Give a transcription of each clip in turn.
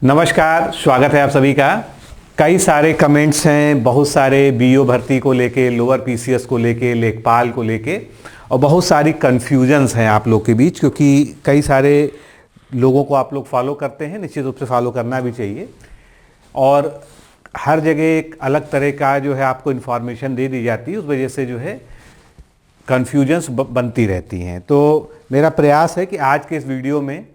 नमस्कार, स्वागत है आप सभी का। कई सारे कमेंट्स हैं, बहुत सारे बीओ भर्ती को लेके, लोअर पीसीएस को लेके, लेखपाल को लेके, और बहुत सारी कन्फ्यूजन्स हैं आप लोग के बीच, क्योंकि कई सारे लोगों को आप लोग फॉलो करते हैं। निश्चित रूप से फॉलो करना भी चाहिए, और हर जगह एक अलग तरह का जो है आपको इन्फॉर्मेशन दे दी जाती है, उस वजह से जो है कन्फ्यूजन्स बनती रहती हैं। तो मेरा प्रयास है कि आज के इस वीडियो में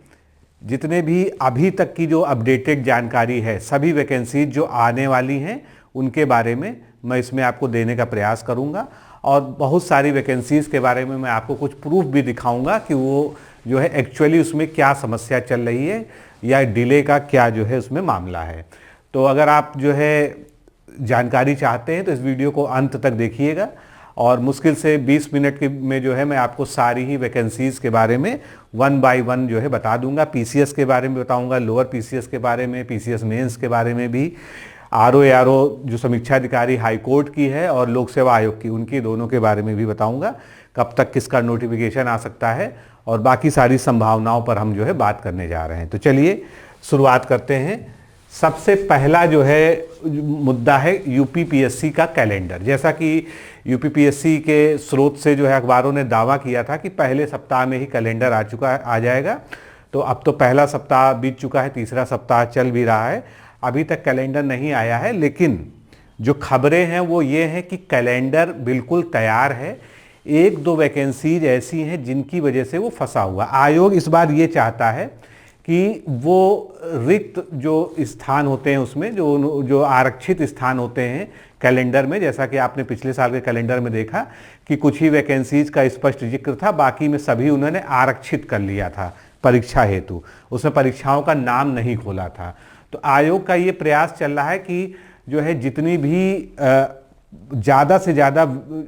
जितने भी अभी तक की जो अपडेटेड जानकारी है, सभी वैकेंसीज जो आने वाली हैं उनके बारे में मैं इसमें आपको देने का प्रयास करूंगा, और बहुत सारी वैकेंसीज के बारे में मैं आपको कुछ प्रूफ भी दिखाऊंगा कि वो जो है एक्चुअली उसमें क्या समस्या चल रही है या डिले का क्या जो है उसमें मामला है। तो अगर आप जो है जानकारी चाहते हैं तो इस वीडियो को अंत तक देखिएगा, और मुश्किल से 20 मिनट के में जो है मैं आपको सारी ही वैकेंसीज के बारे में वन बाय वन जो है बता दूंगा। पीसीएस के बारे में बताऊंगा, लोअर पीसीएस के बारे में, पीसीएस मेंस के बारे में भी, आरओ जो समीक्षा अधिकारी हाई कोर्ट की है और लोक सेवा आयोग की, उनकी दोनों के बारे में भी बताऊंगा, कब तक किसका नोटिफिकेशन आ सकता है, और बाकी सारी संभावनाओं पर हम जो है बात करने जा रहे हैं। तो चलिए शुरुआत करते हैं। सबसे पहला जो है मुद्दा है यूपीपीएससी का कैलेंडर। जैसा कि यूपीपीएससी के स्रोत से जो है अखबारों ने दावा किया था कि पहले सप्ताह में ही कैलेंडर आ जाएगा। तो अब तो पहला सप्ताह बीत चुका है, तीसरा सप्ताह चल भी रहा है, अभी तक कैलेंडर नहीं आया है। लेकिन जो खबरें हैं वो ये हैं कि कैलेंडर बिल्कुल तैयार है। एक दो वैकेंसीज ऐसी हैं जिनकी वजह से वो फंसा हुआ। आयोग इस बार ये चाहता है कि वो रिक्त जो स्थान होते हैं उसमें जो आरक्षित स्थान होते हैं कैलेंडर में, जैसा कि आपने पिछले साल के कैलेंडर में देखा कि कुछ ही वैकेंसीज का स्पष्ट जिक्र था, बाकी में सभी उन्होंने आरक्षित कर लिया था परीक्षा हेतु, उसमें परीक्षाओं का नाम नहीं खोला था। तो आयोग का ये प्रयास चल रहा है कि जो है जितनी भी ज़्यादा से ज़्यादा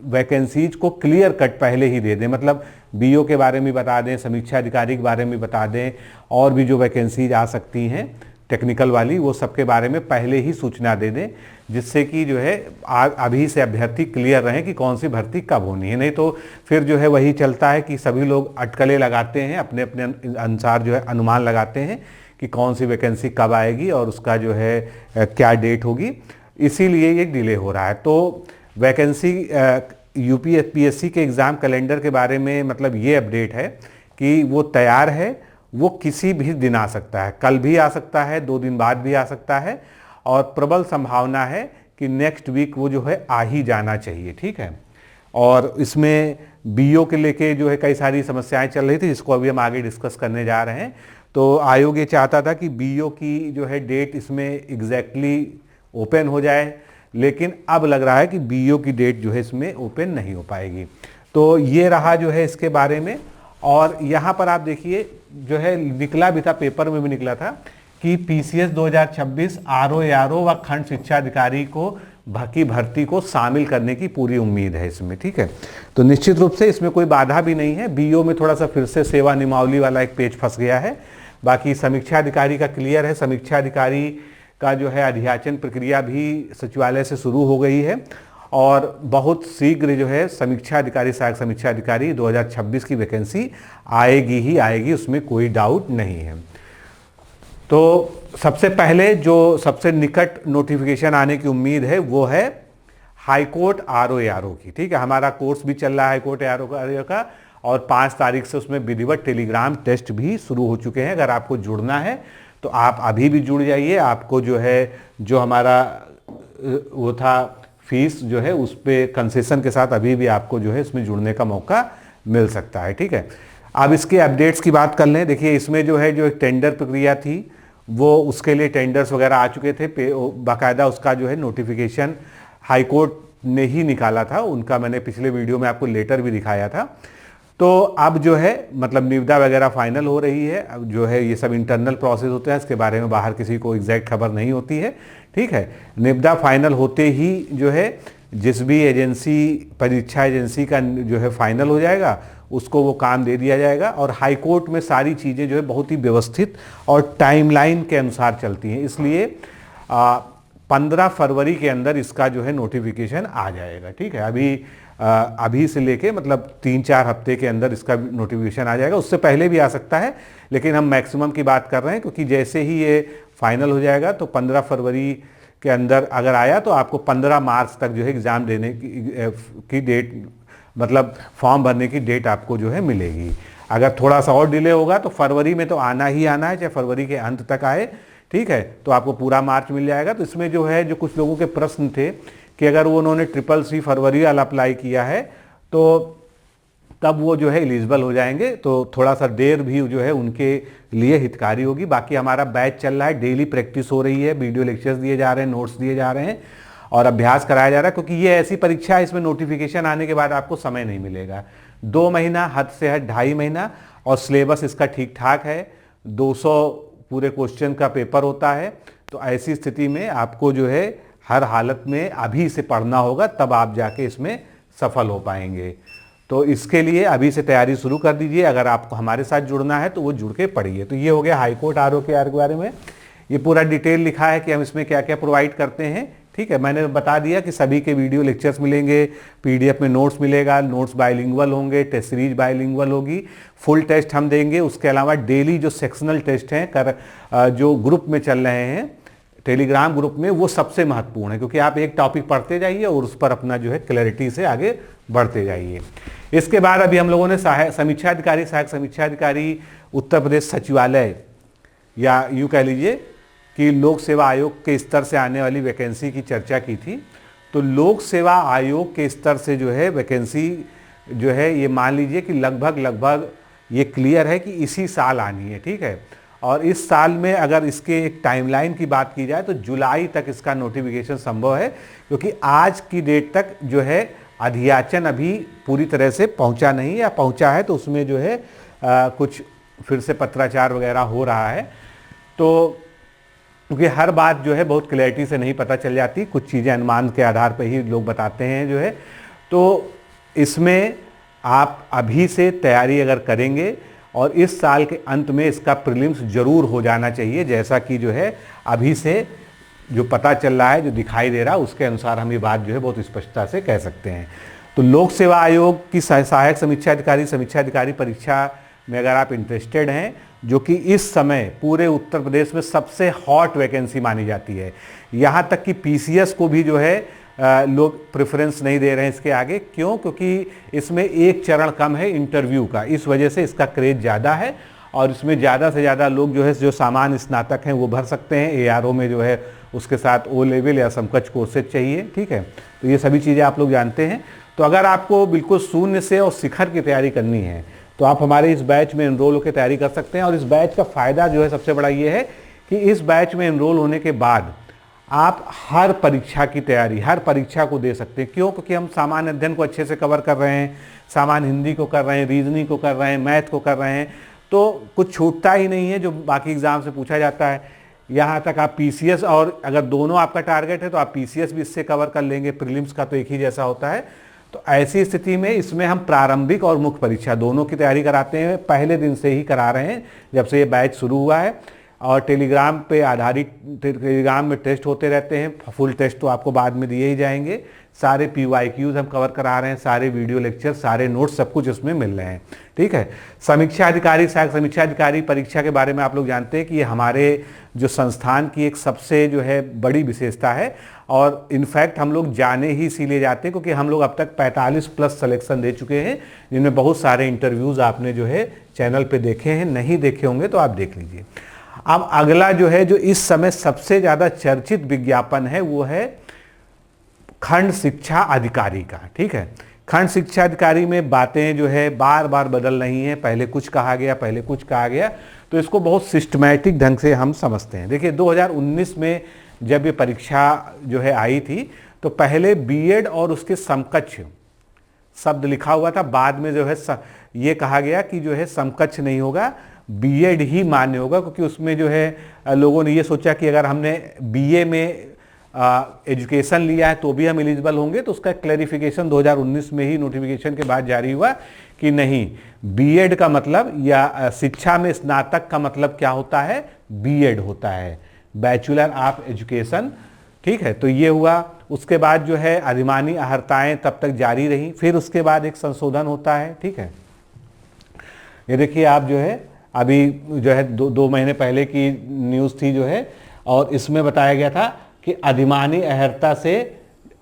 वैकेंसीज को क्लियर कट पहले ही दे दें, मतलब बीओ के बारे में बता दें, समीक्षा अधिकारी के बारे में बता दें, और भी जो वैकेंसीज आ सकती हैं टेक्निकल वाली, वो सब के बारे में पहले ही सूचना दे दें, जिससे कि जो है अभी से अभ्यर्थी क्लियर रहें कि कौन सी भर्ती कब होनी है। नहीं तो फिर जो है वही चलता है कि सभी लोग अटकलें लगाते हैं, अपने अपने अनुसार जो है अनुमान लगाते हैं कि कौन सी वैकेंसी कब आएगी और उसका जो है क्या डेट होगी, इसीलिए ये डिले हो रहा है। तो वैकेंसी यूपीपीएससी के एग्ज़ाम कैलेंडर के बारे में मतलब ये अपडेट है कि वो तैयार है, वो किसी भी दिन आ सकता है, कल भी आ सकता है, 2 दिन बाद भी आ सकता है, और प्रबल संभावना है कि नेक्स्ट वीक वो जो है आ ही जाना चाहिए। ठीक है, और इसमें बीओ के लेके जो है कई सारी समस्याएं चल रही थी, जिसको अभी हम आगे डिस्कस करने जा रहे हैं। तो आयोग ये चाहता था कि बीओ की जो है डेट इसमें एग्जैक्टली ओपन हो जाए, लेकिन अब लग रहा है कि बीओ की डेट जो है इसमें ओपन नहीं हो पाएगी। तो ये रहा जो है इसके बारे में। और यहाँ पर आप देखिए जो है निकला भी था, पेपर में भी निकला था कि पीसीएस 2026 आरओ व खंड शिक्षा अधिकारी को की भर्ती को शामिल करने की पूरी उम्मीद है इसमें। ठीक है, तो निश्चित रूप से इसमें कोई बाधा भी नहीं है। बीओ में थोड़ा सा फिर से सेवा नियमावली वाला एक पेज फंस गया है, बाकी समीक्षा अधिकारी का क्लियर है। समीक्षा अधिकारी का जो है अध्याचन प्रक्रिया भी सचिवालय से शुरू हो गई है, और बहुत शीघ्र जो है समीक्षा अधिकारी, सहायक समीक्षा अधिकारी 2026 की वैकेंसी आएगी ही आएगी, उसमें कोई डाउट नहीं है। तो सबसे पहले जो सबसे निकट नोटिफिकेशन आने की उम्मीद है वो है हाईकोर्ट आरओ की। ठीक है, हमारा कोर्स भी चल रहा है हाईकोर्ट आरओ का, और 5 तारीख से उसमें विधिवत टेलीग्राम टेस्ट भी शुरू हो चुके हैं। अगर आपको जुड़ना है तो आप अभी भी जुड़ जाइए। आपको जो है जो हमारा वो था फीस जो है उस पर कंसेशन के साथ अभी भी आपको जो है इसमें जुड़ने का मौका मिल सकता है। ठीक है, अब इसके अपडेट्स की बात कर लें। देखिए इसमें जो है जो एक टेंडर प्रक्रिया थी वो उसके लिए टेंडर्स वगैरह आ चुके थे, बाकायदा उसका जो है नोटिफिकेशन हाईकोर्ट ने ही निकाला था, उनका मैंने पिछले वीडियो में आपको लेटर भी दिखाया था। तो अब जो है मतलब निविदा वगैरह फाइनल हो रही है। अब जो है ये सब इंटरनल प्रोसेस होते हैं, इसके बारे में बाहर किसी को एग्जैक्ट खबर नहीं होती है। ठीक है, निविदा फाइनल होते ही जो है जिस भी एजेंसी, परीक्षा एजेंसी का जो है फाइनल हो जाएगा, उसको वो काम दे दिया जाएगा, और हाई कोर्ट में सारी चीज़ें जो है बहुत ही व्यवस्थित और टाइमलाइन के अनुसार चलती हैं। इसलिए 15 फरवरी के अंदर इसका जो है नोटिफिकेशन आ जाएगा। ठीक है, अभी से लेके मतलब 3-4 हफ्ते के अंदर इसका नोटिफिकेशन आ जाएगा, उससे पहले भी आ सकता है, लेकिन हम मैक्सिमम की बात कर रहे हैं, क्योंकि जैसे ही ये फाइनल हो जाएगा तो 15 फरवरी के अंदर अगर आया तो आपको 15 मार्च तक जो है एग्ज़ाम देने की डेट, मतलब फॉर्म भरने की डेट आपको जो है मिलेगी। अगर थोड़ा सा और डिले होगा तो फरवरी में तो आना ही आना है, चाहे फरवरी के अंत तक आए, ठीक है, तो आपको पूरा मार्च मिल जाएगा। तो इसमें जो है, जो कुछ लोगों के प्रश्न थे कि अगर वो उन्होंने CCC फरवरी वाला अप्लाई किया है तो तब वो जो है एलिजिबल हो जाएंगे, तो थोड़ा सा देर भी जो है उनके लिए हितकारी होगी। बाकी हमारा बैच चल रहा है, डेली प्रैक्टिस हो रही है, वीडियो लेक्चर्स दिए जा रहे हैं, नोट्स दिए जा रहे हैं और अभ्यास कराया जा रहा है, क्योंकि ये ऐसी परीक्षा है इसमें नोटिफिकेशन आने के बाद आपको समय नहीं मिलेगा। 2 महीना, हद से हद 2.5 महीना, और सिलेबस इसका ठीक ठाक है, 200 पूरे क्वेश्चन का पेपर होता है। तो ऐसी स्थिति में आपको जो है हर हालत में अभी से पढ़ना होगा, तब आप जाके इसमें सफल हो पाएंगे। तो इसके लिए अभी से तैयारी शुरू कर दीजिए। अगर आपको हमारे साथ जुड़ना है तो वो जुड़ के पढ़िए। तो ये हो गया हाईकोर्ट ROKR के बारे में, ये पूरा डिटेल लिखा है कि हम इसमें क्या क्या प्रोवाइड करते हैं, ठीक है। मैंने बता दिया कि सभी के वीडियो लेक्चर्स मिलेंगे, PDF में नोट्स मिलेगा, नोट्स बायलिंगुअल होंगे, टेस्ट सीरीज बायलिंगुअल होगी, फुल टेस्ट हम देंगे। उसके अलावा डेली जो सेक्शनल टेस्ट हैं जो ग्रुप में चल रहे हैं टेलीग्राम ग्रुप में, वो सबसे महत्वपूर्ण है, क्योंकि आप एक टॉपिक पढ़ते जाइए और उस पर अपना जो है क्लैरिटी से आगे बढ़ते जाइए। इसके बाद अभी हम लोगों ने सहायक समीक्षा अधिकारी उत्तर प्रदेश सचिवालय, या यूँ कह लीजिए कि लोक सेवा आयोग के स्तर से आने वाली वैकेंसी की चर्चा की थी। तो लोक सेवा आयोग के स्तर से जो है वैकेंसी जो है, ये मान लीजिए कि लगभग ये क्लियर है कि इसी साल आनी है, ठीक है। और इस साल में अगर इसके एक टाइमलाइन की बात की जाए तो जुलाई तक इसका नोटिफिकेशन संभव है, क्योंकि आज की डेट तक जो है अधियाचन अभी पूरी तरह से पहुंचा नहीं, या पहुंचा है तो उसमें जो है कुछ फिर से पत्राचार वगैरह हो रहा है। तो क्योंकि हर बात जो है बहुत क्लैरिटी से नहीं पता चल जाती, कुछ चीज़ें अनुमान के आधार पर ही लोग बताते हैं जो है। तो इसमें आप अभी से तैयारी अगर करेंगे और इस साल के अंत में इसका प्रीलिम्स जरूर हो जाना चाहिए, जैसा कि जो है अभी से जो पता चल रहा है, जो दिखाई दे रहा है, उसके अनुसार हम ये बात जो है बहुत स्पष्टता से कह सकते हैं। तो लोक सेवा आयोग की सहायक समीक्षा अधिकारी परीक्षा में अगर आप इंटरेस्टेड हैं, जो कि इस समय पूरे उत्तर प्रदेश में सबसे हॉट वैकेंसी मानी जाती है, यहाँ तक कि PCS को भी जो है लोग प्रेफरेंस नहीं दे रहे हैं इसके आगे। क्यों? क्योंकि इसमें एक चरण कम है इंटरव्यू का, इस वजह से इसका क्रेज ज़्यादा है और इसमें ज़्यादा से ज़्यादा लोग जो है जो सामान्य स्नातक हैं वो भर सकते हैं। ARO में जो है उसके साथ O लेवल या समकक्ष कोर्सेज चाहिए, ठीक है। तो ये सभी चीज़ें आप लोग जानते हैं। तो अगर आपको बिल्कुल शून्य से और शिखर की तैयारी करनी है तो आप हमारे इस बैच में एनरोल होकर तैयारी कर सकते हैं। और इस बैच का फ़ायदा जो है सबसे बड़ा ये है कि इस बैच में एनरोल होने के बाद आप हर परीक्षा की तैयारी, हर परीक्षा को दे सकते हैं। क्यों? क्योंकि हम सामान्य अध्ययन को अच्छे से कवर कर रहे हैं, सामान्य हिंदी को कर रहे हैं, रीजनिंग को कर रहे हैं, मैथ को कर रहे हैं, तो कुछ छूटता ही नहीं है जो बाकी एग्जाम से पूछा जाता है। यहाँ तक आप PCS, और अगर दोनों आपका टारगेट है तो आप PCS भी इससे कवर कर लेंगे, प्रीलिम्स का तो एक ही जैसा होता है। तो ऐसी स्थिति में इसमें हम प्रारंभिक और मुख्य परीक्षा दोनों की तैयारी कराते हैं, पहले दिन से ही करा रहे हैं जब से ये बैच शुरू हुआ है। और टेलीग्राम पे आधारित, टेलीग्राम में टेस्ट होते रहते हैं, फुल टेस्ट तो आपको बाद में दिए ही जाएंगे। सारे PYQs हम कवर करा रहे हैं, सारे वीडियो लेक्चर, सारे नोट्स, सब कुछ इसमें मिल रहे हैं, ठीक है। समीक्षा अधिकारी, सहायक समीक्षा अधिकारी परीक्षा के बारे में आप लोग जानते हैं कि ये हमारे जो संस्थान की एक सबसे जो है बड़ी विशेषता है। और इनफैक्ट हम लोग जाने ही इसीलिए जाते हैं क्योंकि हम लोग अब तक 45+ सिलेक्शन दे चुके हैं, जिनमें बहुत सारे इंटरव्यूज़ आपने जो है चैनल पे देखे हैं। नहीं देखे होंगे तो आप देख लीजिए। अब अगला जो है, जो इस समय सबसे ज़्यादा चर्चित विज्ञापन है, वो है खंड शिक्षा अधिकारी का, ठीक है। खंड शिक्षा अधिकारी में बातें जो है बार बार बदल रही हैं, पहले कुछ कहा गया, पहले कुछ कहा गया, तो इसको बहुत सिस्टमैटिक ढंग से हम समझते हैं। देखिए 2019 में जब ये परीक्षा जो है आई थी तो पहले B.Ed और उसके समकक्ष शब्द लिखा हुआ था, बाद में जो है ये कहा गया कि जो है समकक्ष नहीं होगा, B.Ed ही मान्य होगा, क्योंकि उसमें जो है लोगों ने ये सोचा कि अगर हमने BA में एजुकेशन लिया है तो भी हम एलिजिबल होंगे। तो उसका क्लैरिफिकेशन 2019 में ही नोटिफिकेशन के बाद जारी हुआ कि नहीं, B.Ed का मतलब या शिक्षा में स्नातक का मतलब क्या होता है, B.Ed होता है, बैचलर ऑफ एजुकेशन, ठीक है। तो ये हुआ। उसके बाद जो है अधिमानी अहर्ताएं तब तक जारी रही, फिर उसके बाद एक संशोधन होता है, ठीक है। ये देखिए आप जो है अभी जो है दो महीने पहले की न्यूज़ थी जो है, और इसमें बताया गया था कि अधिमानी अहर्ता से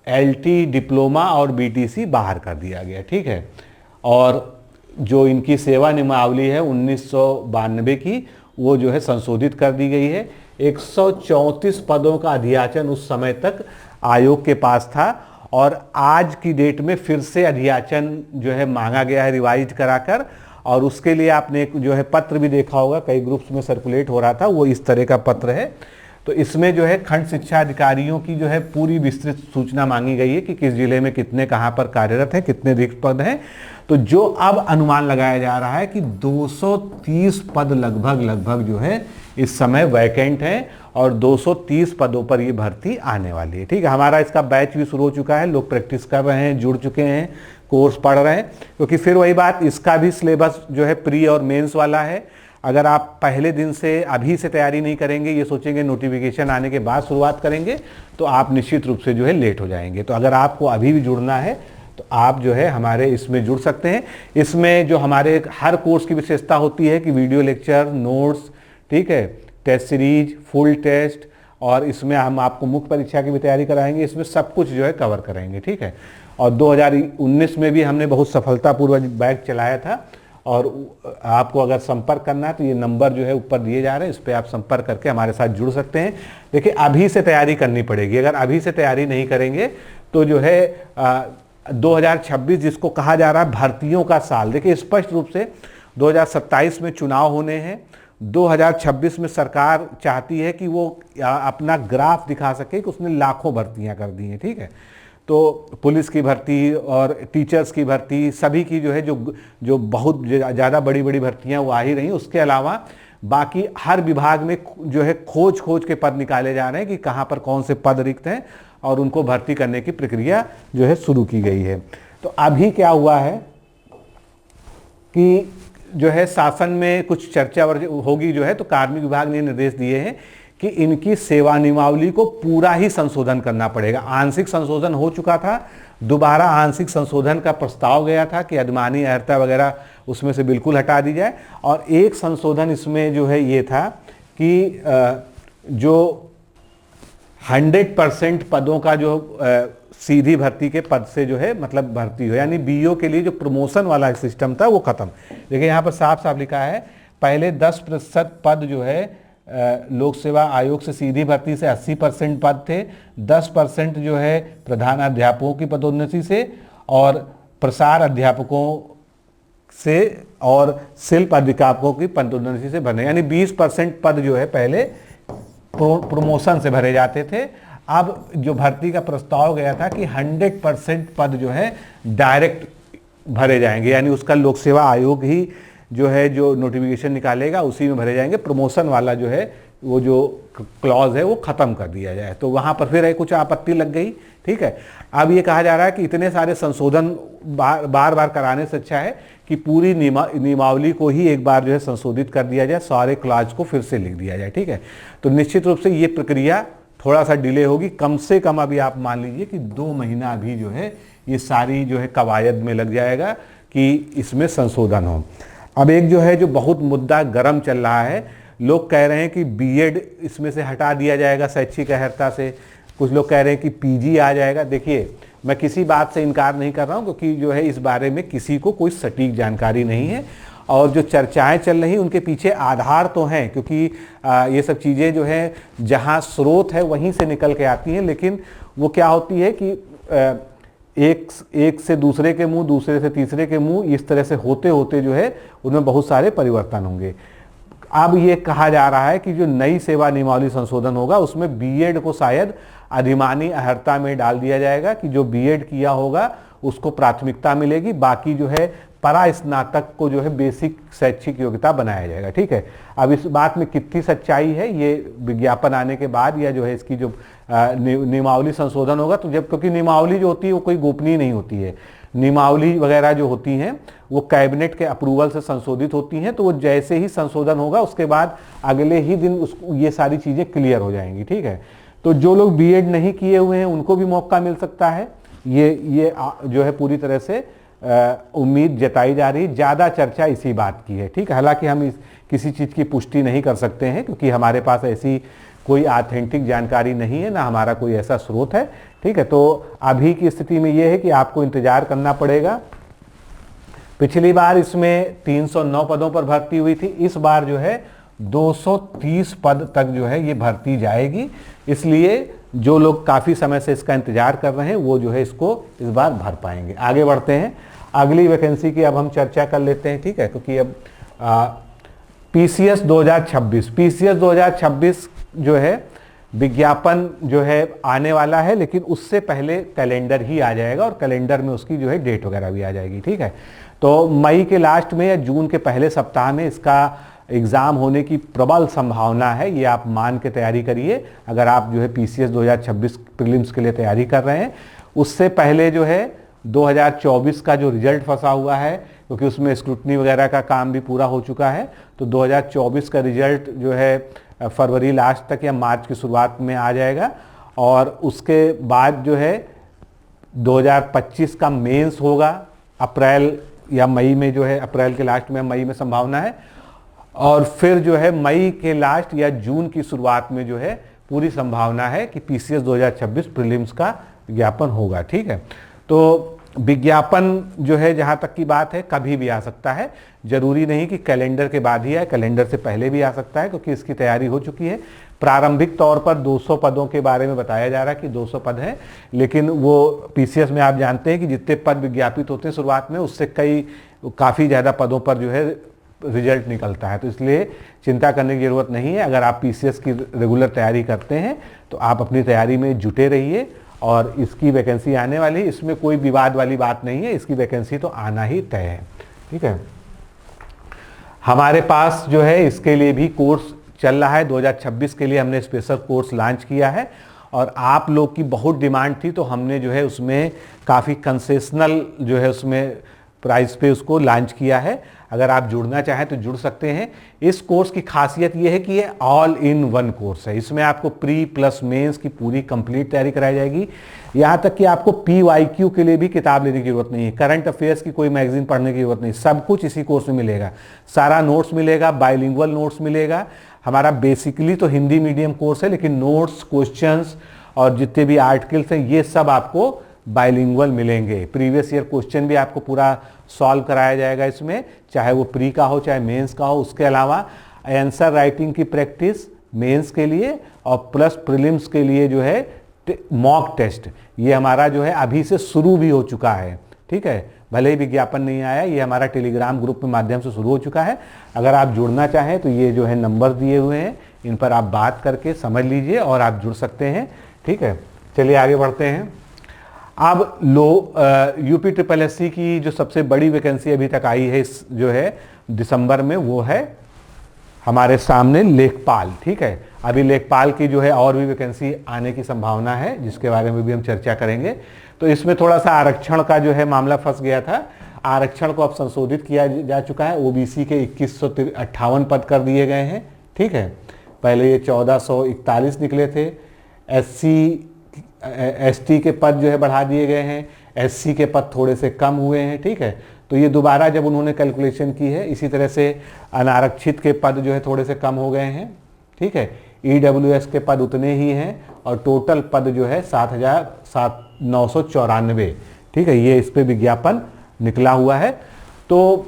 एलटी डिप्लोमा और बीटीसी बाहर कर दिया गया, ठीक है। और जो इनकी सेवा नियमावली है 1992 की, वो जो है संशोधित कर दी गई है। 134 पदों का अधियाचन उस समय तक आयोग के पास था और आज की डेट में फिर से अधियाचन जो है मांगा गया है रिवाइज कराकर। और उसके लिए आपने एक जो है पत्र भी देखा होगा, कई ग्रुप्स में सर्कुलेट हो रहा था, वो इस तरह का पत्र है। तो इसमें जो है खंड शिक्षा अधिकारियों की जो है पूरी विस्तृत सूचना मांगी गई है कि किस जिले में कितने कहाँ पर कार्यरत हैं, कितने रिक्त पद हैं। तो जो अब अनुमान लगाया जा रहा है कि 230 पद लगभग जो है इस समय वैकेंट हैं और 230 पदों पर ये भर्ती आने वाली है, ठीक है। हमारा इसका बैच भी शुरू हो चुका है, लोग प्रैक्टिस कर रहे हैं, जुड़ चुके हैं, कोर्स पढ़ रहे हैं। क्योंकि फिर वही बात, इसका भी सिलेबस जो है प्री और मेंस वाला है। अगर आप पहले दिन से अभी से तैयारी नहीं करेंगे, ये सोचेंगे नोटिफिकेशन आने के बाद शुरुआत करेंगे, तो आप निश्चित रूप से जो है लेट हो जाएंगे। तो अगर आपको अभी भी जुड़ना है तो आप जो है हमारे इसमें जुड़ सकते हैं। इसमें जो हमारे हर कोर्स की विशेषता होती है कि वीडियो लेक्चर, नोट्स, ठीक है, टेस्ट सीरीज, फुल टेस्ट, और इसमें हम आपको मुख्य परीक्षा की भी तैयारी कराएंगे। इसमें सब कुछ जो है कवर करेंगे, ठीक है। और 2019 में भी हमने बहुत सफलतापूर्वक बैच चलाया था। और आपको अगर संपर्क करना है तो ये नंबर जो है ऊपर दिए जा रहे हैं, इस पर आप संपर्क करके हमारे साथ जुड़ सकते हैं। देखिए, अभी से तैयारी करनी पड़ेगी। अगर अभी से तैयारी नहीं करेंगे तो जो है 2026 जिसको कहा जा रहा है भर्तियों का साल, देखिए स्पष्ट रूप से 2027 में चुनाव होने हैं। 2026 में सरकार चाहती है कि वो अपना ग्राफ दिखा सके कि उसने लाखों भर्तियां कर दी हैं, ठीक है। तो पुलिस की भर्ती और टीचर्स की भर्ती, सभी की जो है जो बहुत ज़्यादा बड़ी बड़ी भर्तियां वो आ ही रही। उसके अलावा बाकी हर विभाग में जो है खोज के पद निकाले जा रहे हैं कि कहाँ पर कौन से पद रिक्त हैं, और उनको भर्ती करने की प्रक्रिया जो है शुरू की गई है। तो अभी क्या हुआ है कि जो है शासन में कुछ चर्चा होगी जो है, तो कार्मिक विभाग ने निर्देश दिए हैं कि इनकी सेवा नियमावली को पूरा ही संशोधन करना पड़ेगा। आंशिक संशोधन हो चुका था, दोबारा आंशिक संशोधन का प्रस्ताव गया था कि अधिमानी अहर्ता वगैरह उसमें से बिल्कुल हटा दी जाए। और एक संशोधन इसमें जो है ये था कि जो 100% पदों का जो सीधी भर्ती के पद से जो है मतलब भर्ती हो, यानी बीओ के लिए जो प्रमोशन वाला सिस्टम था वो खत्म। देखिए यहाँ पर साफ साफ लिखा है, पहले 10% पद जो है लोक सेवा आयोग से सीधी भर्ती से 80% पद थे, 10% जो है प्रधान अध्यापकों की पदोन्नति से और प्रसार अध्यापकों से और शिल्प अध्यापकों की पदोन्नति से भरने, यानी 20% पद जो है पहले प्रमोशन से भरे जाते थे। अब जो भर्ती का प्रस्ताव गया था कि 100% पद जो है डायरेक्ट भरे जाएंगे, यानी उसका लोक सेवा आयोग ही जो है जो नोटिफिकेशन निकालेगा उसी में भरे जाएंगे। प्रमोशन वाला जो है वो जो क्लॉज है वो खत्म कर दिया जाए। तो वहाँ पर फिर कुछ आपत्ति लग गई, ठीक है। अब ये कहा जा रहा है कि इतने सारे संशोधन बार बार कराने से अच्छा है कि पूरी नियमावली को ही एक बार जो है संशोधित कर दिया जाए, सारे क्लॉज को फिर से लिख दिया जाए, ठीक है। तो निश्चित रूप से ये प्रक्रिया थोड़ा सा डिले होगी, कम से कम अभी आप मान लीजिए कि 2 महीना अभी जो है ये सारी जो है कवायद में लग जाएगा कि इसमें संशोधन हो। अब एक जो है जो बहुत मुद्दा गर्म चल रहा है, लोग कह रहे हैं कि बीएड इसमें से हटा दिया जाएगा शैक्षिक अहर्ता से, कुछ लोग कह रहे हैं कि पीजी आ जाएगा। देखिए, मैं किसी बात से इनकार नहीं कर रहा हूं, क्योंकि जो है इस बारे में किसी को कोई सटीक जानकारी नहीं है, और जो चर्चाएं चल रही उनके पीछे आधार तो हैं, क्योंकि ये सब चीज़ें जो है जहां स्रोत है वहीं से निकल के आती हैं। लेकिन वो क्या होती है कि एक से दूसरे के मुंह, दूसरे से तीसरे के मुंह, इस तरह से होते होते जो है उनमें बहुत सारे परिवर्तन होंगे। अब ये कहा जा रहा है कि जो नई सेवा नियमावली संशोधन होगा उसमें बीएड को शायद अधिमानी अहर्ता में डाल दिया जाएगा कि जो बीएड किया होगा उसको प्राथमिकता मिलेगी, बाकी जो है परा स्नातक को जो है बेसिक शैक्षिक योग्यता बनाया जाएगा, ठीक है। अब इस बात में कितनी सच्चाई है ये विज्ञापन आने के बाद या जो है इसकी जो नियमावली संशोधन होगा, तो जब क्योंकि नियमावली जो होती है वो कोई गोपनीय नहीं होती है, नियमावली वगैरह जो होती हैं वो कैबिनेट के अप्रूवल से संशोधित होती हैं। तो वो जैसे ही संशोधन होगा उसके बाद अगले ही दिन उसको ये सारी चीज़ें क्लियर हो जाएंगी, ठीक है। तो जो लोग बीएड नहीं किए हुए हैं उनको भी मौका मिल सकता है, ये जो है पूरी तरह से उम्मीद जताई जा रही। ज़्यादा चर्चा इसी बात की है, ठीक है। हालांकि हम किसी चीज़ की पुष्टि नहीं कर सकते हैं क्योंकि हमारे पास ऐसी कोई ऑथेंटिक जानकारी नहीं है, ना हमारा कोई ऐसा स्रोत है। ठीक है, तो अभी की स्थिति में ये है कि आपको इंतजार करना पड़ेगा। पिछली बार इसमें 309 पदों पर भर्ती हुई थी, इस बार जो है 230 पद तक जो है ये भर्ती जाएगी। इसलिए जो लोग काफ़ी समय से इसका इंतजार कर रहे हैं वो जो है इसको इस बार भर पाएंगे। आगे बढ़ते हैं, अगली वैकेंसी की अब हम चर्चा कर लेते हैं। ठीक है, क्योंकि अब पीसीएस 2026 जो है विज्ञापन जो है आने वाला है, लेकिन उससे पहले कैलेंडर ही आ जाएगा और कैलेंडर में उसकी जो है डेट वगैरह भी आ जाएगी। ठीक है, तो मई के लास्ट में या जून के पहले सप्ताह में इसका एग्ज़ाम होने की प्रबल संभावना है। ये आप मान के तैयारी करिए अगर आप जो है पीसीएस 2026 प्रीलिम्स के लिए तैयारी कर रहे हैं। उससे पहले जो है 2024 का जो रिजल्ट फंसा हुआ है, क्योंकि उसमें स्क्रूटनी वगैरह का काम भी पूरा हो चुका है, तो 2024 का रिजल्ट जो है फरवरी लास्ट तक या मार्च की शुरुआत में आ जाएगा। और उसके बाद जो है 2025 का मेंस होगा अप्रैल या मई में, जो है अप्रैल के लास्ट में, मई में संभावना है। और फिर जो है मई के लास्ट या जून की शुरुआत में जो है पूरी संभावना है कि पीसीएस 2026 प्रीलिम्स का विज्ञापन होगा। ठीक है, तो विज्ञापन जो है जहाँ तक की बात है कभी भी आ सकता है, जरूरी नहीं कि कैलेंडर के बाद ही आए, कैलेंडर से पहले भी आ सकता है, क्योंकि इसकी तैयारी हो चुकी है। प्रारंभिक तौर पर 200 पदों के बारे में बताया जा रहा है कि 200 पद हैं, लेकिन वो पीसीएस में आप जानते हैं कि जितने पद विज्ञापित होते हैं शुरुआत में, उससे काफ़ी ज़्यादा पदों पर जो है रिजल्ट निकलता है। तो इसलिए चिंता करने की ज़रूरत नहीं है। अगर आप पीसीएस की रेगुलर तैयारी करते हैं तो आप अपनी तैयारी में जुटे रहिए, और इसकी वैकेंसी आने वाली, इसमें कोई विवाद वाली बात नहीं है, इसकी वैकेंसी तो आना ही तय है। ठीक है, हमारे पास जो है इसके लिए भी कोर्स चल रहा है। 2026 के लिए हमने स्पेशल कोर्स लॉन्च किया है, और आप लोग की बहुत डिमांड थी, तो हमने जो है उसमें काफ़ी कंसेशनल जो है उसमें प्राइस पे उसको लॉन्च किया है। अगर आप जुड़ना चाहें तो जुड़ सकते हैं। इस कोर्स की खासियत ये है कि ये ऑल इन वन कोर्स है। इसमें आपको प्री प्लस मेंस की पूरी कंप्लीट तैयारी कराई जाएगी, यहाँ तक कि आपको PYQ के लिए भी किताब लेने की जरूरत नहीं है, करंट अफेयर्स की कोई मैगजीन पढ़ने की जरूरत नहीं, सब कुछ इसी कोर्स में मिलेगा। सारा नोट्स मिलेगा, बाइलिंगुअल नोट्स मिलेगा। हमारा बेसिकली तो हिंदी मीडियम कोर्स है, लेकिन नोट्स, क्वेश्चंस और जितने भी आर्टिकल्स हैं ये सब आपको बाइलिंगुअल मिलेंगे। प्रीवियस ईयर क्वेश्चन भी आपको पूरा सॉल्व कराया जाएगा इसमें, चाहे वो प्री का हो चाहे मेंस का हो। उसके अलावा आंसर राइटिंग की प्रैक्टिस मेंस के लिए और प्लस प्रीलिम्स के लिए जो है मॉक टेस्ट, ये हमारा जो है अभी से शुरू भी हो चुका है। ठीक है, भले ही विज्ञापन नहीं आया, ये हमारा टेलीग्राम ग्रुप के माध्यम से शुरू हो चुका है। अगर आप जुड़ना चाहें तो ये जो है नंबर दिए हुए हैं, इन पर आप बात करके समझ लीजिए और आप जुड़ सकते हैं। ठीक है, चलिए आगे बढ़ते हैं। अब UPSSC की जो सबसे बड़ी वैकेंसी अभी तक आई है इस जो है दिसंबर में, वो है हमारे सामने लेखपाल। ठीक है, अभी लेखपाल की जो है और भी वैकेंसी आने की संभावना है, जिसके बारे में भी हम चर्चा करेंगे। तो इसमें थोड़ा सा आरक्षण का जो है मामला फंस गया था। आरक्षण को अब संशोधित किया जा चुका है। OBC के 2158 पद कर दिए गए हैं। ठीक है, पहले ये 1441 निकले थे। ST के पद जो है बढ़ा दिए गए हैं, SC के पद थोड़े से कम हुए हैं। ठीक है, तो ये दोबारा जब उन्होंने कैलकुलेशन की है, इसी तरह से अनारक्षित के पद जो है थोड़े से कम हो गए हैं। ठीक है, EWS के पद उतने ही हैं, और टोटल पद जो है 7,994। ठीक है, ये इस पे विज्ञापन निकला हुआ है। तो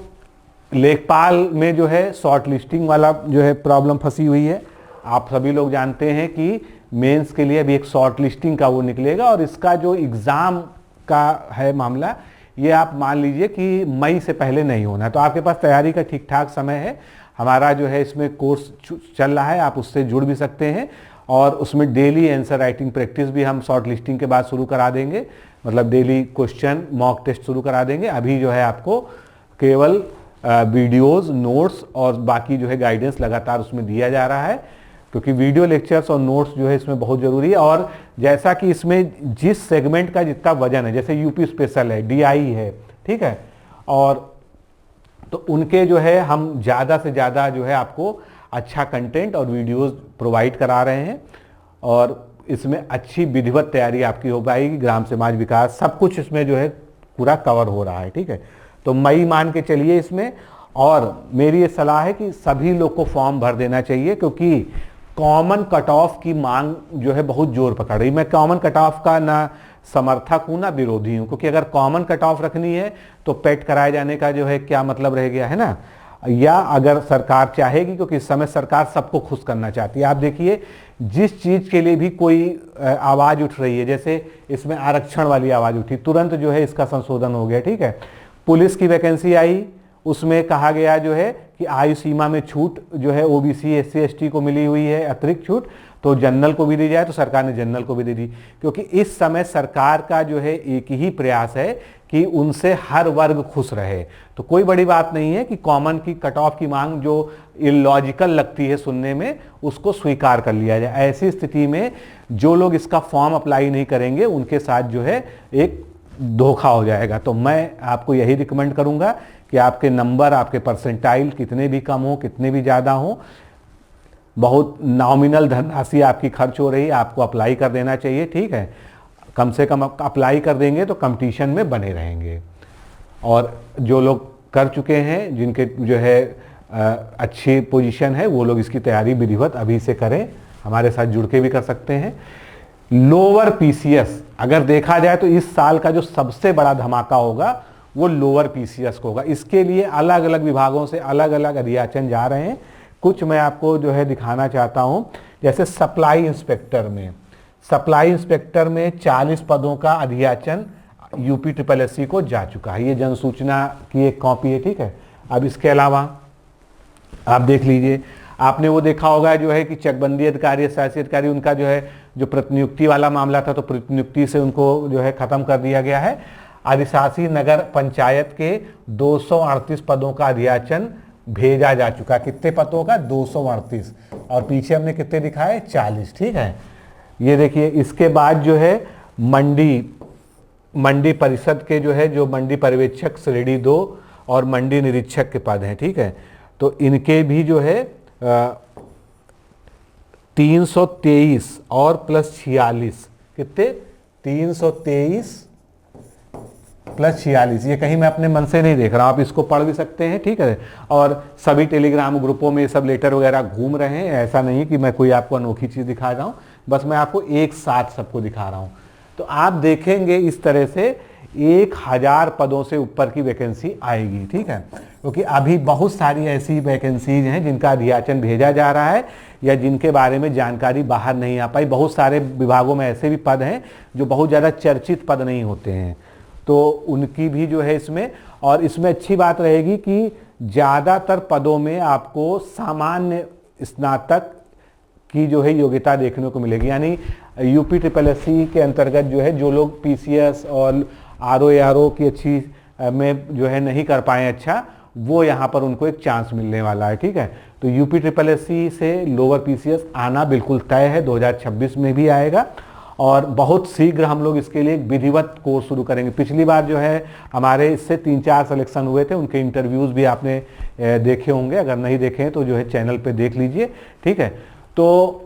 लेखपाल में जो है शॉर्ट लिस्टिंग वाला जो है प्रॉब्लम फंसी हुई है। आप सभी लोग जानते हैं कि मेंस के लिए अभी एक शॉर्ट लिस्टिंग का वो निकलेगा, और इसका जो एग्ज़ाम का है मामला, ये आप मान लीजिए कि मई से पहले नहीं होना। तो आपके पास तैयारी का ठीक ठाक समय है। हमारा जो है इसमें कोर्स चल रहा है, आप उससे जुड़ भी सकते हैं, और उसमें डेली आंसर राइटिंग प्रैक्टिस भी हम शॉर्ट लिस्टिंग के बाद शुरू करा देंगे। मतलब डेली क्वेश्चन मॉक टेस्ट शुरू करा देंगे। अभी जो है आपको केवल वीडियोज़, नोट्स और बाकी जो है गाइडेंस लगातार उसमें दिया जा रहा है, क्योंकि वीडियो लेक्चर्स और नोट्स जो है इसमें बहुत ज़रूरी है। और जैसा कि इसमें जिस सेगमेंट का जितना वजन है, जैसे यूपी स्पेशल है, DI है, ठीक है, और तो उनके जो है हम ज़्यादा से ज़्यादा जो है आपको अच्छा कंटेंट और वीडियोस प्रोवाइड करा रहे हैं, और इसमें अच्छी विधिवत तैयारी आपकी हो पाएगी। ग्राम समाज विकास सब कुछ इसमें जो है पूरा कवर हो रहा है। ठीक है, तो मई मान के चलिए इसमें। और मेरी ये सलाह है कि सभी लोग को फॉर्म भर देना चाहिए, क्योंकि कॉमन कट ऑफ की मांग जो है बहुत जोर पकड़ रही। मैं कॉमन कट ऑफ का ना समर्थक हूं ना विरोधी हूं, क्योंकि अगर कॉमन कट ऑफ रखनी है तो पेट कराए जाने का जो है क्या मतलब रह गया है ना। या अगर सरकार चाहेगी, क्योंकि इस समय सरकार सबको खुश करना चाहती है। आप देखिए जिस चीज के लिए भी कोई आवाज उठ रही है, जैसे इसमें आरक्षण वाली आवाज उठी, तुरंत जो है इसका संशोधन हो गया, ठीक है। पुलिस की वैकेंसी आई, उसमें कहा गया जो है कि आयु सीमा में छूट जो है ओबीसी SC ST को मिली हुई है अतिरिक्त छूट, तो जनरल को भी दी जाए, तो सरकार ने जनरल को भी दे दी। क्योंकि इस समय सरकार का जो है एक ही प्रयास है कि उनसे हर वर्ग खुश रहे। तो कोई बड़ी बात नहीं है कि कॉमन की कट ऑफ की मांग जो इलॉजिकल लगती है सुनने में, उसको स्वीकार कर लिया जाए। ऐसी स्थिति में जो लोग इसका फॉर्म अप्लाई नहीं करेंगे उनके साथ जो है एक धोखा हो जाएगा। तो मैं आपको यही रिकमेंड करूंगा कि आपके नंबर, आपके परसेंटाइल कितने भी कम हो, कितने भी ज़्यादा हो, बहुत नॉमिनल धनराशि आपकी खर्च हो रही है, आपको अप्लाई कर देना चाहिए, ठीक है। कम से कम अप्लाई कर देंगे तो कंपटीशन में बने रहेंगे। और जो लोग कर चुके हैं, जिनके जो है अच्छी पोजीशन है, वो लोग इसकी तैयारी विधिवत अभी से करें। हमारे साथ जुड़ के भी कर सकते हैं। लोअर PCS अगर देखा जाए तो इस साल का जो सबसे बड़ा धमाका होगा वो लोअर PCS को होगा। इसके लिए अलग अलग विभागों से अलग अलग अधियाचन जा रहे हैं। कुछ मैं आपको जो है दिखाना चाहता हूं। जैसे सप्लाई इंस्पेक्टर में 40 पदों का अधियाचन UPSSC को जा चुका है। ये जन सूचना की एक कॉपी है, ठीक है। अब इसके अलावा आप देख लीजिए, आपने वो देखा होगा जो है कि चकबंदी अधिकारी, शासी अधिकारी, उनका जो है जो प्रतिनियुक्ति वाला मामला था, तो प्रतिनियुक्ति से उनको जो है खत्म कर दिया गया है। अधिशासी नगर पंचायत के 238 पदों का अधियाचन भेजा जा चुका। कितने पदों का? 238, और पीछे हमने कितने दिखाए? 40, ठीक है। ये देखिए, इसके बाद जो है मंडी परिषद के जो है, जो मंडी पर्यवेक्षक श्रेणी 2 और मंडी निरीक्षक के पद हैं, ठीक है। तो इनके भी जो है 323 और प्लस 46, कितने? 323 प्लस 46। ये कहीं मैं अपने मन से नहीं देख रहा हूं, आप इसको पढ़ भी सकते हैं, ठीक है। और सभी टेलीग्राम ग्रुपों में सब लेटर वगैरह घूम रहे हैं। ऐसा नहीं कि मैं कोई आपको अनोखी चीज दिखा रहा हूं, बस मैं आपको एक साथ सबको दिखा रहा हूं। तो आप देखेंगे इस तरह से 1000 पदों से ऊपर की वैकेंसी आएगी, ठीक है। क्योंकि अभी बहुत सारी ऐसी वैकेंसीज हैं जिनका अधियाचन भेजा जा रहा है या जिनके बारे में जानकारी बाहर नहीं आ पाई। बहुत सारे विभागों में ऐसे भी पद हैं जो बहुत ज़्यादा चर्चित पद नहीं होते हैं, तो उनकी भी जो है इसमें। और इसमें अच्छी बात रहेगी कि ज़्यादातर पदों में आपको सामान्य स्नातक की जो है योग्यता देखने को मिलेगी। यानी UPSSC के अंतर्गत जो है, जो लोग PCS और RO की अच्छी में जो है नहीं कर पाए अच्छा, वो यहाँ पर उनको एक चांस मिलने वाला है, ठीक है। तो UPSSC से लोअर PCS आना बिल्कुल तय है, 2026 में भी आएगा। और बहुत शीघ्र हम लोग इसके लिए एक विधिवत कोर्स शुरू करेंगे। पिछली बार जो है हमारे इससे 3-4 सिलेक्शन हुए थे, उनके इंटरव्यूज़ भी आपने देखे होंगे। अगर नहीं देखे तो जो है चैनल पे देख लीजिए, ठीक है। तो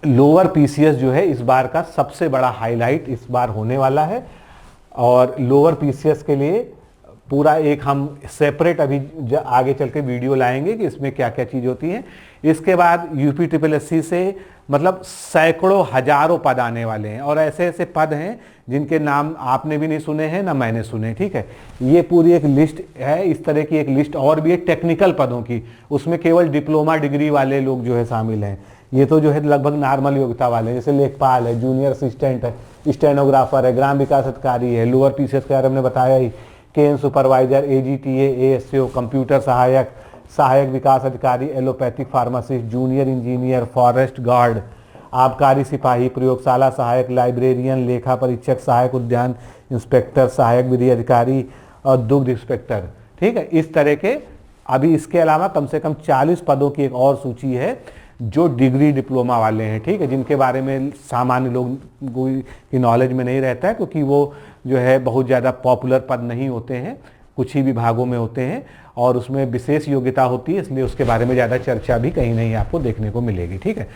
लोअर PCS जो है इस बार का सबसे बड़ा हाईलाइट इस बार होने वाला है। और लोअर PCS के लिए पूरा एक हम सेपरेट अभी आगे चल के वीडियो लाएंगे कि इसमें क्या क्या चीज़ होती है। इसके बाद UPSSC से मतलब सैकड़ों हजारों पद आने वाले हैं, और ऐसे ऐसे पद हैं जिनके नाम आपने भी नहीं सुने हैं ना मैंने सुने, ठीक है। ये पूरी एक लिस्ट है, इस तरह की एक लिस्ट और भी है टेक्निकल पदों की। उसमें केवल डिप्लोमा डिग्री वाले लोग जो है शामिल हैं। ये तो जो है लगभग नॉर्मल योग्यता वाले, जैसे लेखपाल है, जूनियर असिस्टेंट है, स्टेनोग्राफर है, ग्राम विकास अधिकारी है, लोअर PCS के बारे में बताया ही, केन सुपरवाइजर, AGTA, ASO, कंप्यूटर सहायक, सहायक विकास अधिकारी, allopathic pharmacist, junior engineer, forest guard, आबकारी सिपाही, प्रयोगशाला सहायक, लाइब्रेरियन, लेखा परीक्षक, सहायक उद्यान इंस्पेक्टर, सहायक विधि अधिकारी और दुग्ध इंस्पेक्टर, ठीक है। इस तरह के अभी इसके अलावा कम से कम 40 पदों की एक और सूची है जो डिग्री डिप्लोमा वाले हैं, ठीक है, जिनके बारे में सामान्य लोग की नॉलेज में नहीं रहता है, क्योंकि वो जो है बहुत ज़्यादा पॉपुलर पद नहीं होते हैं, कुछ ही विभागों में होते हैं और उसमें विशेष योग्यता होती है, इसलिए उसके बारे में ज़्यादा चर्चा भी कहीं नहीं आपको देखने को मिलेगी, ठीक है।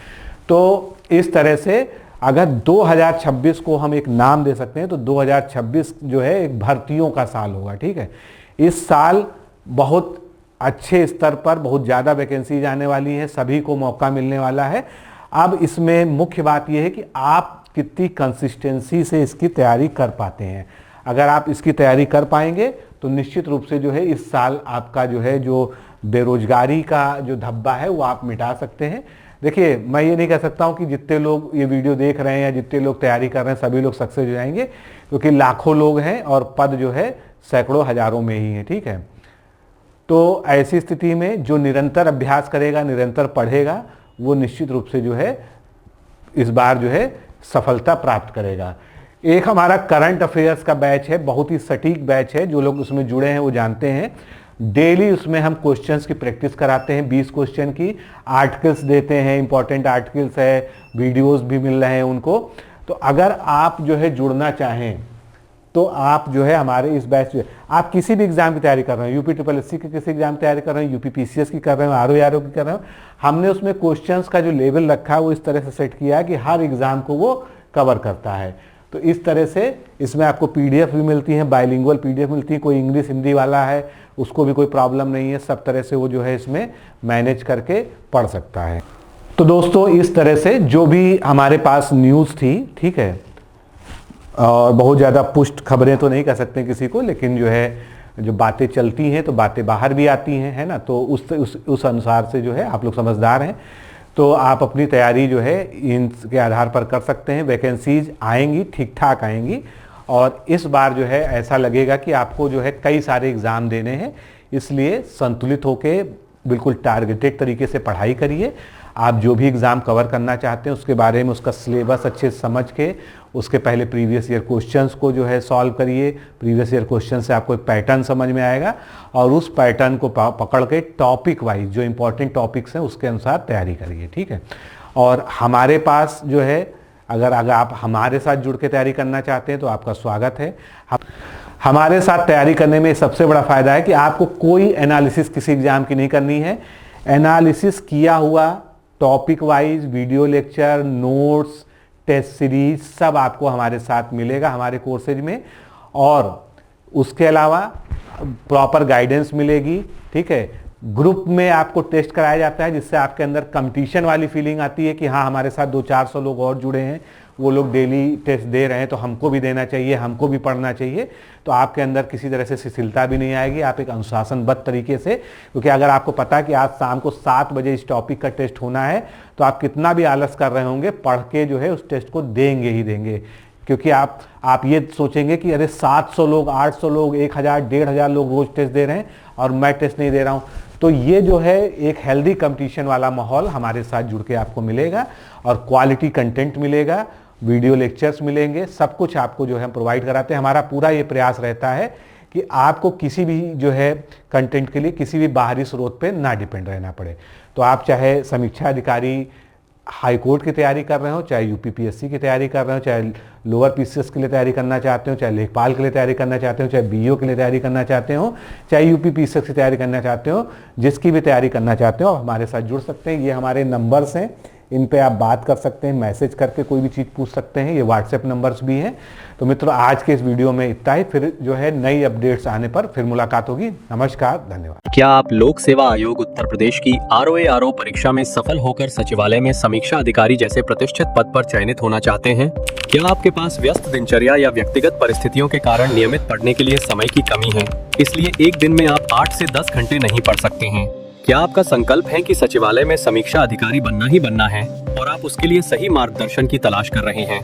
तो इस तरह से अगर 2026 को हम एक नाम दे सकते हैं तो 2026 जो है एक भर्तियों का साल होगा, ठीक है। इस साल बहुत अच्छे स्तर पर बहुत ज़्यादा वैकेंसीज आने वाली हैं, सभी को मौका मिलने वाला है। अब इसमें मुख्य बात यह है कि आप कितनी कंसिस्टेंसी से इसकी तैयारी कर पाते हैं। अगर आप इसकी तैयारी कर पाएंगे तो निश्चित रूप से जो है इस साल आपका जो है जो बेरोजगारी का जो धब्बा है वो आप मिटा सकते हैं। देखिए, मैं ये नहीं कह सकता हूँ कि जितने लोग ये वीडियो देख रहे हैं या जितने लोग तैयारी कर रहे हैं सभी लोग सक्सेस हो जाएंगे, क्योंकि लाखों लोग हैं और पद जो है सैकड़ों हजारों में ही है। ठीक है, तो ऐसी स्थिति में जो निरंतर अभ्यास करेगा, निरंतर पढ़ेगा, वो निश्चित रूप से जो है इस बार जो है सफलता प्राप्त करेगा। एक हमारा करंट अफेयर्स का बैच है, बहुत ही सटीक बैच है, जो लोग उसमें जुड़े हैं वो जानते हैं। डेली उसमें हम क्वेश्चंस की प्रैक्टिस कराते हैं, 20 क्वेश्चन की, आर्टिकल्स देते हैं, इंपॉर्टेंट आर्टिकल्स है, वीडियोस भी मिल रहे हैं उनको। तो अगर आप जो है जुड़ना चाहें तो आप जो है हमारे इस बैच में, आप किसी भी एग्जाम की तैयारी कर रहे हैं, यूपी SSC की किसी एग्जाम की तैयारी कर रहे हैं, यूपी PCS की कर रहे हैं, RO की कर रहे हैं, हमने उसमें क्वेश्चंस का जो लेवल रखा है वो इस तरह से सेट किया है कि हर एग्जाम को वो कवर करता है। तो इस तरह से इसमें आपको PDF भी मिलती है, बाइलिंगुअल PDF मिलती है, कोई इंग्लिश हिंदी वाला है उसको भी कोई प्रॉब्लम नहीं है, सब तरह से वो जो है इसमें मैनेज करके पढ़ सकता है। तो दोस्तों, इस तरह से जो भी हमारे पास न्यूज़ थी, ठीक है, और बहुत ज़्यादा पुष्ट खबरें तो नहीं कह सकते किसी को, लेकिन जो है जो बातें चलती हैं तो बातें बाहर भी आती हैं, है ना, तो उस अनुसार से जो है आप लोग समझदार हैं, तो आप अपनी तैयारी जो है इनके आधार पर कर सकते हैं। वैकेंसीज आएंगी, ठीक ठाक आएंगी, और इस बार जो है ऐसा लगेगा कि आपको जो है कई सारे एग्ज़ाम देने हैं, इसलिए संतुलित होकर बिल्कुल टारगेटेड तरीके से पढ़ाई करिए। आप जो भी एग्ज़ाम कवर करना चाहते हैं उसके बारे में उसका सिलेबस अच्छे से समझ के उसके पहले प्रीवियस ईयर क्वेश्चंस को जो है सॉल्व करिए। प्रीवियस ईयर क्वेश्चन से आपको एक पैटर्न समझ में आएगा और उस पैटर्न को पकड़ के टॉपिक वाइज जो इंपॉर्टेंट टॉपिक्स हैं उसके अनुसार तैयारी करिए। ठीक है, और हमारे पास जो है अगर आप हमारे साथ जुड़ के तैयारी करना चाहते हैं तो आपका स्वागत है। हमारे साथ तैयारी करने में सबसे बड़ा फ़ायदा है कि आपको कोई एनालिसिस किसी एग्ज़ाम की नहीं करनी है। एनालिसिस किया हुआ topic wise video lecture, notes, test series सब आपको हमारे साथ मिलेगा हमारे कोर्सेज में, और उसके अलावा प्रॉपर गाइडेंस मिलेगी। ठीक है, ग्रुप में आपको टेस्ट कराया जाता है जिससे आपके अंदर कंपटीशन वाली फीलिंग आती है कि हाँ हमारे साथ 200-400 लोग और जुड़े हैं, वो लोग डेली टेस्ट दे रहे हैं तो हमको भी देना चाहिए, हमको भी पढ़ना चाहिए। तो आपके अंदर किसी तरह से शिथिलता भी नहीं आएगी, आप एक अनुशासनबद्ध तरीके से, क्योंकि अगर आपको पता है कि आज शाम को 7 बजे इस टॉपिक का टेस्ट होना है तो आप कितना भी आलस कर रहे होंगे, पढ़ के जो है उस टेस्ट को देंगे ही देंगे, क्योंकि आप ये सोचेंगे कि अरे 700 लोग, 800 लोग, 1000, 1500 लोग रोज टेस्ट दे रहे हैं और मैं टेस्ट नहीं दे रहा हूँ। तो ये जो है एक हेल्दी कंपटीशन वाला माहौल हमारे साथ जुड़ के आपको मिलेगा और क्वालिटी कंटेंट मिलेगा, वीडियो लेक्चर्स मिलेंगे, सब कुछ आपको जो है हम प्रोवाइड कराते हैं। हमारा पूरा ये प्रयास रहता है कि आपको किसी भी जो है कंटेंट के लिए किसी भी बाहरी स्रोत पे ना डिपेंड रहना पड़े। तो आप चाहे समीक्षा अधिकारी हाई कोर्ट की तैयारी कर रहे हो, चाहे यूपी PSC की तैयारी कर रहे हो, चाहे लोअर PCS के लिए तैयारी करना चाहते हो, चाहे लेखपाल के लिए तैयारी करना चाहते हो, चाहे BO के लिए तैयारी करना चाहते हो, चाहे यूपी PCS की तैयारी करना चाहते हो, जिसकी भी तैयारी करना चाहते हो हमारे साथ जुड़ सकते हैं। ये हमारे नंबर्स हैं, इन पे आप बात कर सकते हैं, मैसेज करके कोई भी चीज़ पूछ सकते हैं, ये व्हाट्सएप नंबर्स भी हैं। तो मित्रों, आज के इस वीडियो में इतना ही, फिर जो है नई अपडेट्स आने पर फिर मुलाकात होगी। नमस्कार, धन्यवाद। क्या आप लोक सेवा आयोग उत्तर प्रदेश की ROA परीक्षा में सफल होकर सचिवालय में समीक्षा अधिकारी जैसे प्रतिष्ठित पद पर चयनित होना चाहते हैं? क्या आपके पास व्यस्त दिनचर्या या व्यक्तिगत परिस्थितियों के कारण नियमित पढ़ने के लिए समय की कमी है, इसलिए एक दिन में आप 8 से 10 घंटे नहीं पढ़ सकते हैं? क्या आपका संकल्प है कि सचिवालय में समीक्षा अधिकारी बनना ही बनना है और आप उसके लिए सही मार्गदर्शन की तलाश कर रहे हैं?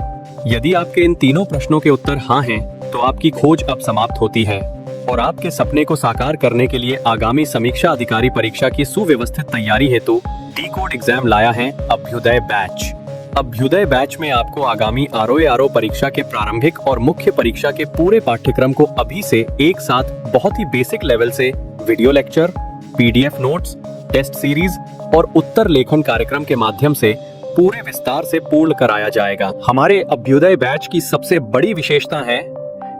यदि आपके इन तीनों प्रश्नों के उत्तर हाँ हैं, तो आपकी खोज अब समाप्त होती है और आपके सपने को साकार करने के लिए आगामी समीक्षा अधिकारी परीक्षा की सुव्यवस्थित तैयारी हेतु T-Code एग्जाम लाया है अभ्युदय बैच। अभ्युदय बैच में आपको आगामी ROA परीक्षा के प्रारंभिक और मुख्य परीक्षा के पूरे पाठ्यक्रम को अभी से एक साथ बहुत ही बेसिक लेवल से video lecture, PDF notes, test series और उत्तर लेखन कार्यक्रम के माध्यम से पूरे विस्तार से पूर्ण कराया जाएगा। हमारे अभ्युदय बैच की सबसे बड़ी विशेषता है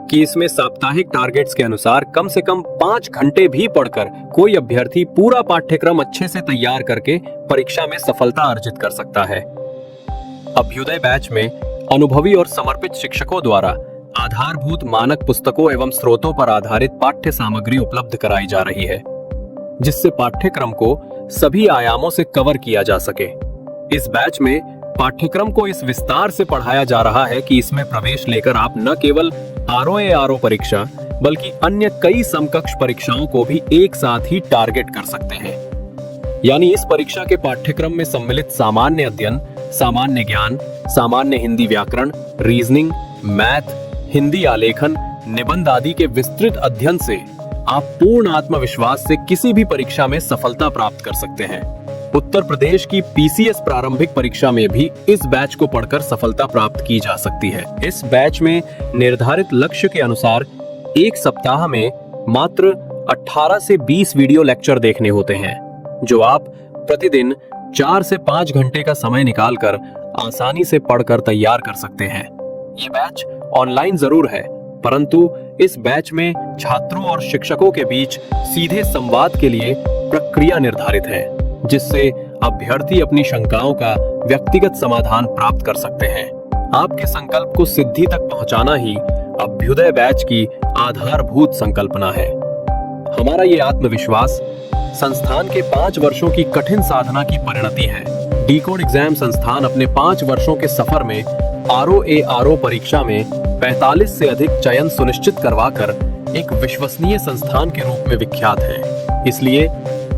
कि इसमें साप्ताहिक टारगेट्स के अनुसार कम से कम 5 घंटे भी पढ़कर कोई अभ्यर्थी पूरा पाठ्यक्रम अच्छे से तैयार करके परीक्षा में सफलता अर्जित कर सकता है। अभ्युदय बैच में अनुभवी और समर्पित शिक्षकों द्वारा आधारभूत मानक पुस्तकों एवं स्रोतों पर आधारित पाठ्य सामग्री उपलब्ध कराई जा रही है। जिससे पाठ्यक्रम को सभी आयामों से कवर किया जा सके। इस बैच में पाठ्यक्रम को इस विस्तार से पढ़ाया जा रहा है कि इसमें प्रवेश लेकर आप न केवल ROA-RO परीक्षा बल्कि अन्य कई समकक्ष परीक्षाओं को भी एक साथ ही टारगेट कर सकते हैं। यानी इस परीक्षा के पाठ्यक्रम में सम्मिलित सामान्य अध्ययन, सामान्य ज्ञान, सामान्य हिंदी व्याकरण, रीजनिंग, मैथ, हिंदी आलेखन, निबंध आदि के विस्तृत अध्ययन से आप पूर्ण आत्मविश्वास से किसी भी परीक्षा में सफलता प्राप्त कर सकते हैं। उत्तर प्रदेश की PCS प्रारंभिक परीक्षा में भी इस बैच को पढ़कर सफलता प्राप्त की जा सकती है। इस बैच में निर्धारित लक्ष्य के अनुसार एक सप्ताह में मात्र 18 से 20 वीडियो लेक्चर देखने होते हैं, जो आप प्रतिदिन 4 से 5 घंटे का समय निकालकर आसानी से पढ़कर तैयार कर सकते हैं। ये बैच ऑनलाइन जरूर है, परंतु इस बैच में छात्रों और शिक्षकों के बीच सीधे संवाद के लिए प्रक्रिया निर्धारित है, जिससे अभ्यर्थी अपनी शंकाओं का व्यक्तिगत समाधान प्राप्त कर सकते हैं। आपके संकल्प को सिद्धि तक पहुंचाना ही अभ्युदय बैच की आधारभूत संकल्पना है। हमारा ये आत्मविश्वास संस्थान के 5 वर्षों की कठिन साधना की परिणति है। डीकोड एग्जाम संस्थान अपने 5 वर्षों के सफर में ROA-RO परीक्षा में 45 से अधिक चयन सुनिश्चित करवाकर एक विश्वसनीय संस्थान के रूप में विख्यात है। इसलिए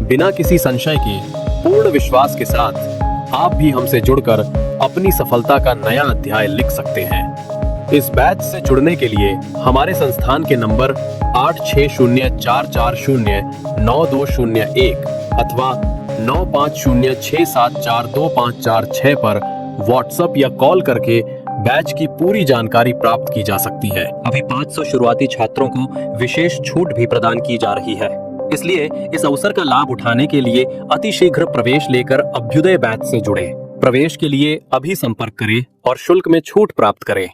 बिना किसी संशय के पूर्ण विश्वास के साथ आप भी हमसे जुड़कर अपनी सफलता का नया अध्याय लिख सकते हैं। इस बैच से जुड़ने के लिए हमारे संस्थान के नंबर 8604409201 अथवा 9506742546 पर व्हाट्सएप या कॉल करके बैच की पूरी जानकारी प्राप्त की जा सकती है। अभी 500 शुरुआती छात्रों को विशेष छूट भी प्रदान की जा रही है, इसलिए इस अवसर का लाभ उठाने के लिए अतिशीघ्र प्रवेश लेकर अभ्युदय बैच से जुड़े। प्रवेश के लिए अभी संपर्क करें और शुल्क में छूट प्राप्त करें।